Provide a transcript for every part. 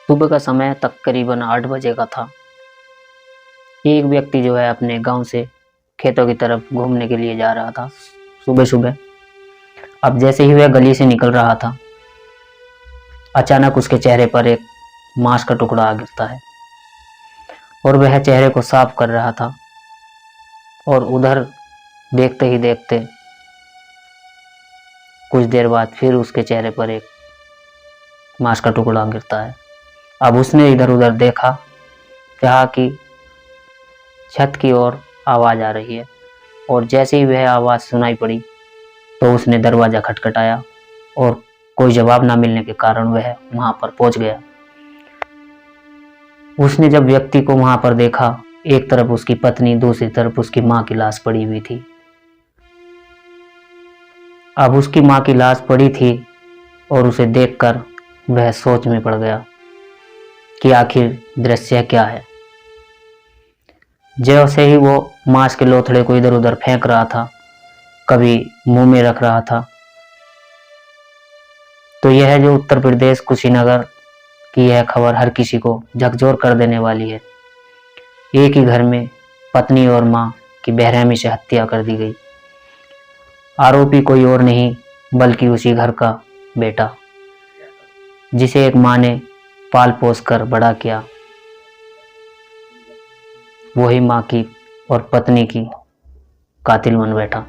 सुबह का समय तकरीबन 8 बजे का था। एक व्यक्ति जो है अपने गांव से खेतों की तरफ घूमने के लिए जा रहा था सुबह सुबह। अब जैसे ही वह गली से निकल रहा था, अचानक उसके चेहरे पर एक मांस का टुकड़ा आ गिरता है और वह चेहरे को साफ कर रहा था। और उधर देखते ही देखते कुछ देर बाद फिर उसके चेहरे पर एक मांस का टुकड़ा गिरता है। अब उसने इधर उधर देखा, कहा कि छत की ओर आवाज़ आ रही है, और जैसे ही वह आवाज़ सुनाई पड़ी तो उसने दरवाज़ा खटखटाया और कोई जवाब ना मिलने के कारण वह वहां पर पहुंच गया। उसने जब व्यक्ति को वहां पर देखा, एक तरफ उसकी पत्नी, दूसरी तरफ उसकी मां की लाश पड़ी हुई थी। अब उसकी मां की लाश पड़ी थी और उसे देखकर वह सोच में पड़ गया कि आखिर दृश्य क्या है। जैसे ही वो मांस के लोथड़े को इधर उधर फेंक रहा था, कभी मुंह में रख रहा था, तो यह जो उत्तर प्रदेश कुशीनगर की यह खबर हर किसी को झकझोर कर देने वाली है। एक ही घर में पत्नी और मां की बेरहमी से हत्या कर दी गई। आरोपी कोई और नहीं बल्कि उसी घर का बेटा, जिसे एक मां ने पाल पोस कर बड़ा किया, वही मां की और पत्नी की कातिल बन बैठा।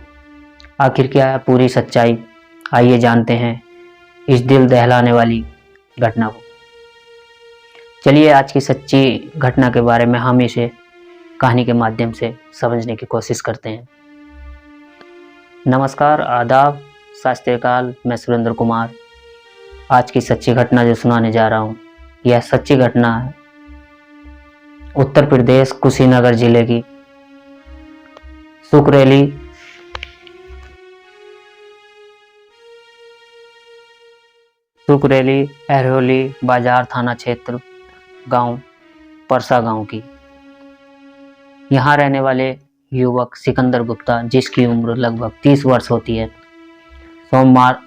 आखिर क्या है पूरी सच्चाई, आइए जानते हैं इस दिल दहलाने वाली घटना को। चलिए आज की सच्ची घटना के बारे में हम इसे कहानी के माध्यम से समझने की कोशिश करते हैं। नमस्कार, आदाब, सत श्री अकाल। मैं सुरेंद्र कुमार आज की सच्ची घटना जो सुनाने जा रहा हूँ, यह सच्ची घटना है उत्तर प्रदेश कुशीनगर जिले की सुकरेली एहरोली बाजार थाना क्षेत्र गांव परसा गांव की। यहाँ रहने वाले युवक सिकंदर गुप्ता, जिसकी उम्र लगभग 30 वर्ष होती है, सोमवार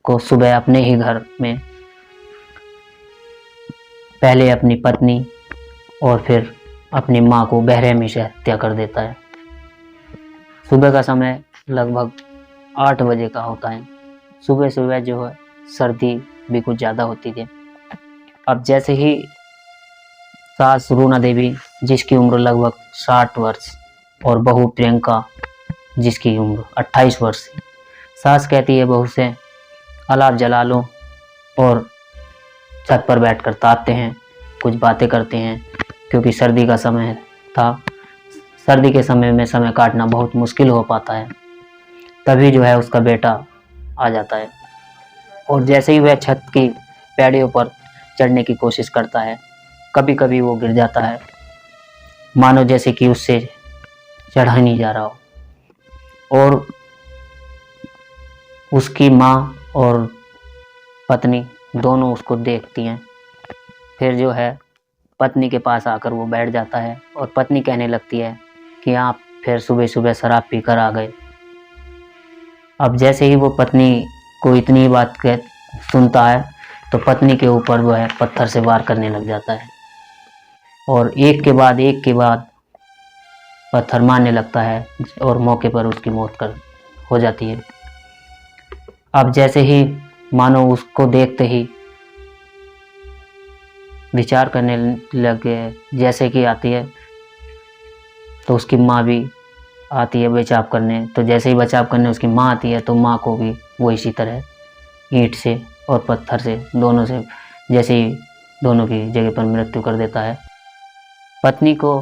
को सुबह अपने ही घर में पहले अपनी पत्नी और फिर अपनी मां को बेरहमी से हत्या कर देता है। सुबह का समय लगभग 8 बजे का होता है। सुबह सुबह जो है सर्दी भी कुछ ज़्यादा होती थी। अब जैसे ही सास रूना देवी, जिसकी उम्र लगभग 60 वर्ष, और बहू प्रियंका, जिसकी उम्र 28 वर्ष थी, सास कहती है बहू से, अलाव जला लो और छत पर बैठकर तापते हैं, कुछ बातें करते हैं, क्योंकि सर्दी का समय था। सर्दी के समय में समय काटना बहुत मुश्किल हो पाता है। तभी जो है उसका बेटा आ जाता है और जैसे ही वह छत की पैड़ियों पर चढ़ने की कोशिश करता है, कभी कभी वो गिर जाता है, मानो जैसे कि उससे चढ़ा नहीं जा रहा हो। और उसकी माँ और पत्नी दोनों उसको देखती हैं। फिर जो है पत्नी के पास आकर वो बैठ जाता है और पत्नी कहने लगती है कि आप फिर सुबह सुबह शराब पीकर आ गए। अब जैसे ही वो पत्नी को इतनी बात सुनता है तो पत्नी के ऊपर वो है पत्थर से वार करने लग जाता है और एक के बाद पत्थर मारने लगता है और मौके पर उसकी मौत हो जाती है। अब जैसे ही मानो उसको देखते ही विचार करने लगे, जैसे कि आती है तो उसकी माँ भी आती है बचाव करने। तो जैसे ही बचाव करने उसकी माँ आती है तो माँ को भी वो इसी तरह ईंट से और पत्थर से, दोनों से, जैसे ही दोनों की जगह पर मृत्यु कर देता है। पत्नी को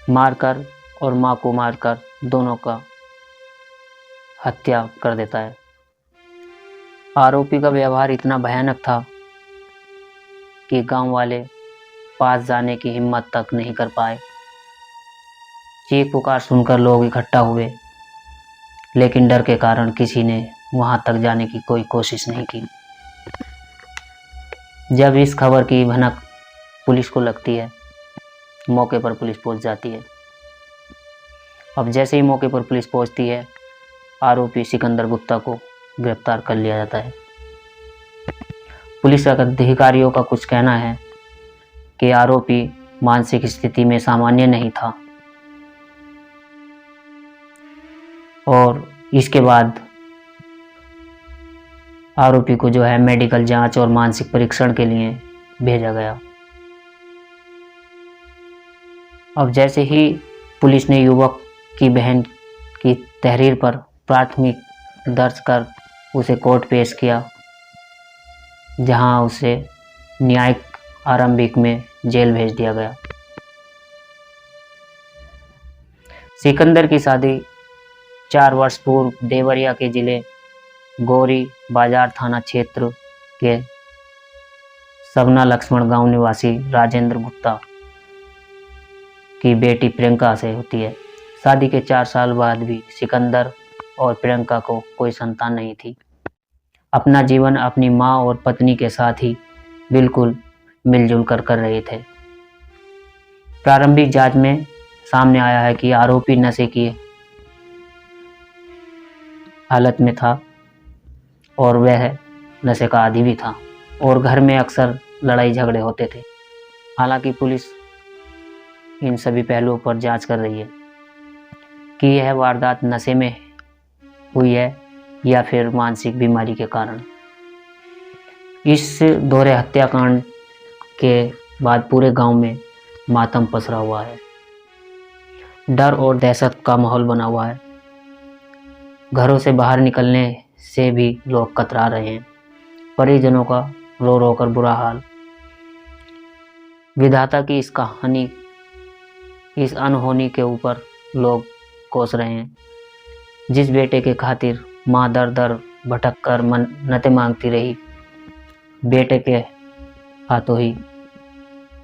मारकर और माँ को मारकर दोनों का हत्या कर देता है। आरोपी का व्यवहार इतना भयानक था कि गांव वाले पास जाने की हिम्मत तक नहीं कर पाए। चीख पुकार सुनकर लोग इकट्ठा हुए, लेकिन डर के कारण किसी ने वहां तक जाने की कोई कोशिश नहीं की। जब इस खबर की भनक पुलिस को लगती है, मौके पर पुलिस पहुंच जाती है। अब जैसे ही मौके पर पुलिस पहुंचती है, आरोपी सिकंदर गुप्ता को गिरफ्तार कर लिया जाता है। पुलिस अधिकारियों का कुछ कहना है कि आरोपी मानसिक स्थिति में सामान्य नहीं था और इसके बाद आरोपी को जो है मेडिकल जांच और मानसिक परीक्षण के लिए भेजा गया। अब जैसे ही पुलिस ने युवक की बहन की तहरीर पर प्राथमिक दर्ज कर उसे कोर्ट पेश किया, जहां उसे न्यायिक आरंभिक में जेल भेज दिया गया। सिकंदर की शादी 4 वर्ष पूर्व देवरिया के जिले गौरी बाजार थाना क्षेत्र के सबना लक्ष्मण गांव निवासी राजेंद्र गुप्ता की बेटी प्रियंका से होती है। शादी के 4 साल बाद भी सिकंदर और प्रियंका को कोई संतान नहीं थी। अपना जीवन अपनी मां और पत्नी के साथ ही बिल्कुल मिलजुल कर रहे थे। प्रारंभिक जांच में सामने आया है कि आरोपी नशे की हालत में था और वह नशे का आदी भी था और घर में अक्सर लड़ाई झगड़े होते थे। हालांकि पुलिस इन सभी पहलुओं पर जांच कर रही है कि यह वारदात नशे में हुई है या फिर मानसिक बीमारी के कारण। इस दोहरे हत्याकांड के बाद पूरे गांव में मातम पसरा हुआ है। डर और दहशत का माहौल बना हुआ है। घरों से बाहर निकलने से भी लोग कतरा रहे हैं। परिजनों का रो रो कर बुरा हाल। विधाता की इस अनहोनी के ऊपर लोग कोस रहे हैं। जिस बेटे के खातिर माँ दर दर भटक कर मन्नतें मांगती रही, बेटे के हाथों ही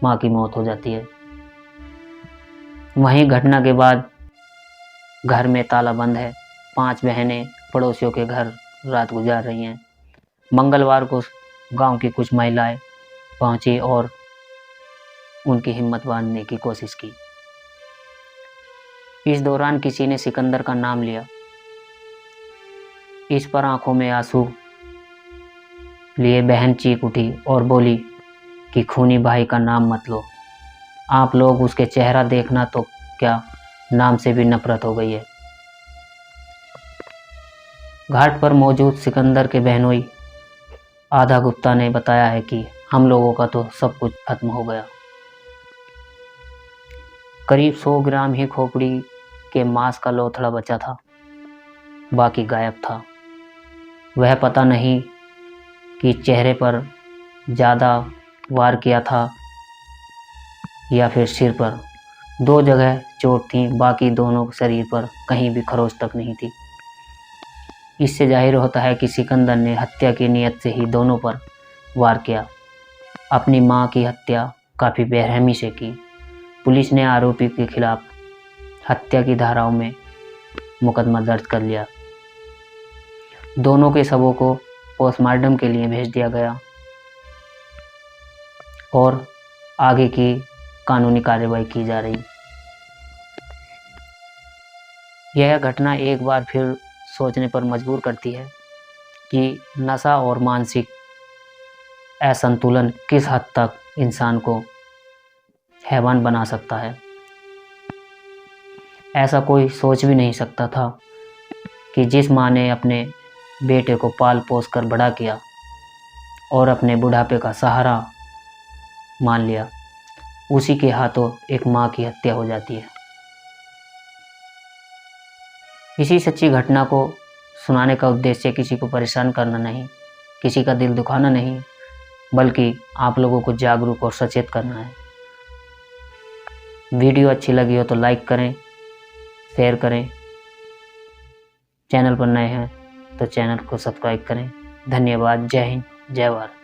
माँ की मौत हो जाती है। वहीं घटना के बाद घर में ताला बंद है। 5 बहनें पड़ोसियों के घर रात गुजार रही हैं। मंगलवार को गांव की कुछ महिलाएं पहुंची और उनकी हिम्मत बांधने की कोशिश की। इस दौरान किसी ने सिकंदर का नाम लिया। इस पर आंखों में आंसू लिए बहन चीख उठी और बोली कि खूनी भाई का नाम मत लो। आप लोग उसके चेहरा देखना तो क्या, नाम से भी नफरत हो गई है। घाट पर मौजूद सिकंदर के बहनोई आधा गुप्ता ने बताया है कि हम लोगों का तो सब कुछ खत्म हो गया। करीब 100 ग्राम ही खोपड़ी के मांस का लोथड़ा बचा था, बाकी गायब था। वह पता नहीं कि चेहरे पर ज़्यादा वार किया था या फिर सिर पर। 2 जगह चोट थी, बाकी दोनों शरीर पर कहीं भी खरोंच तक नहीं थी। इससे जाहिर होता है कि सिकंदर ने हत्या की नीयत से ही दोनों पर वार किया। अपनी मां की हत्या काफ़ी बेरहमी से की। पुलिस ने आरोपी के खिलाफ हत्या की धाराओं में मुकदमा दर्ज कर लिया। दोनों के शवों को पोस्टमार्टम के लिए भेज दिया गया और आगे की कानूनी कार्रवाई की जा रही। यह घटना एक बार फिर सोचने पर मजबूर करती है कि नशा और मानसिक असंतुलन किस हद तक इंसान को हैवान बना सकता है। ऐसा कोई सोच भी नहीं सकता था कि जिस माँ ने अपने बेटे को पाल पोस कर बड़ा किया और अपने बुढ़ापे का सहारा मान लिया, उसी के हाथों एक माँ की हत्या हो जाती है। इसी सच्ची घटना को सुनाने का उद्देश्य किसी को परेशान करना नहीं, किसी का दिल दुखाना नहीं, बल्कि आप लोगों को जागरूक और सचेत करना है। वीडियो अच्छी लगी हो तो लाइक करें, शेयर करें। चैनल पर नए हैं तो चैनल को सब्सक्राइब करें। धन्यवाद। जय हिंद, जय भारत।